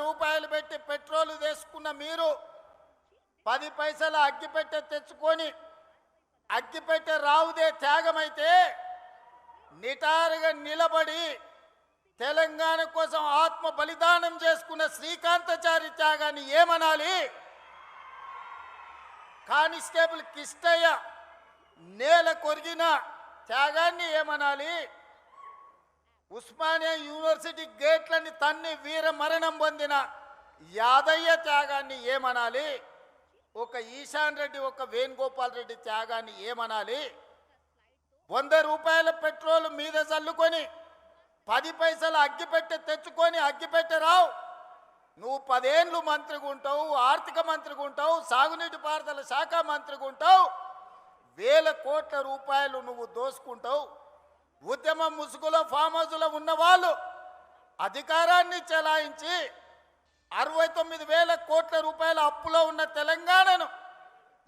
రూపాయలు పెట్టి పెట్రోల్ తీసుకున్న మీరు 10 పైసల అగ్గిపెట్టె తెచ్చుకొని అగ్గిపెట్టె రావుదే త్యాగమైతే నిటారుగా నిలబడి తెలంగాణ కోసం ఆత్మ బలిదానం చేసుకున్న శ్రీకాంతాచారి త్యాగాన్ని ఏమనాలి? కానిస్టేబుల్ కిష్టయ్య నేల కొరిగిన త్యాగాన్ని ఏమనాలి? ఉస్మానియా యూనివర్సిటీ గేట్లని తన్ని వీర మరణం పొందిన యాదయ్య త్యాగాన్ని ఏమనాలి? ఒక ఈశాన్ రెడ్డి, ఒక వేణుగోపాల్ రెడ్డి త్యాగాన్ని ఏమనాలి? 100 రూపాయల పెట్రోల్ మీద చల్లుకొని 10 పైసల అగ్గిపెట్టె తెచ్చుకొని అగ్గిపెట్టె రావు. నువ్వు 10 ఏళ్ళు మంత్రిగా ఉంటావు, ఆర్థిక మంత్రిగా ఉంటావు, సాగునీటి పారుదల శాఖ మంత్రిగా ఉంటావు, వేల కోట్ల రూపాయలు నువ్వు దోసుకుంటావు. ఉద్యమం ముసుగులో ఫామ్ హౌస్లో ఉన్న వాళ్ళు అధికారాన్ని చెలాయించి 69,000 కోట్ల రూపాయల అప్పులో ఉన్న తెలంగాణను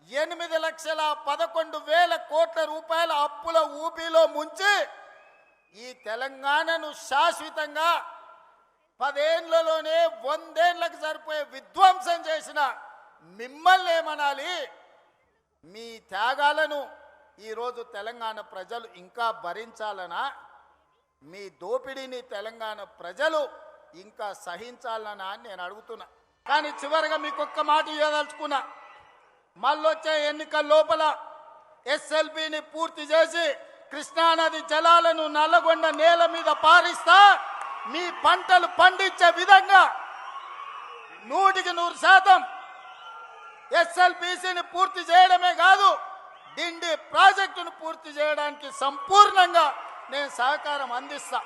8,11,000 కోట్ల రూపాయల అప్పుల ఊపిలో ముంచి ఈ తెలంగాణను శాశ్వతంగా 10 ఏళ్లలోనే 100 ఏళ్లకు సరిపోయే విధ్వంసం చేసిన మిమ్మల్ని ఏమనాలి? మీ త్యాగాలను ఈరోజు తెలంగాణ ప్రజలు ఇంకా భరించాలనా? మీ దోపిడీని తెలంగాణ ప్రజలు ఇంకా సహించాలనా అని నేను అడుగుతున్నా. కానీ చివరిగా మీకు ఒక్క మాట ఇవ్వదలుచుకున్నా. మళ్ళొచ్చే ఎన్నికల లోపల ఎస్ఎల్బిని పూర్తి చేసి కృష్ణానది జలాలను నల్లగొండ నేల మీద పారిస్తా. మీ పంటలు పండించే విధంగా 100% ఎస్ఎల్బిసిని పూర్తి చేయడమే కాదు, డిండి ప్రాజెక్టును పూర్తి చేయడానికి సంపూర్ణంగా నేను సహకారం అందిస్తా.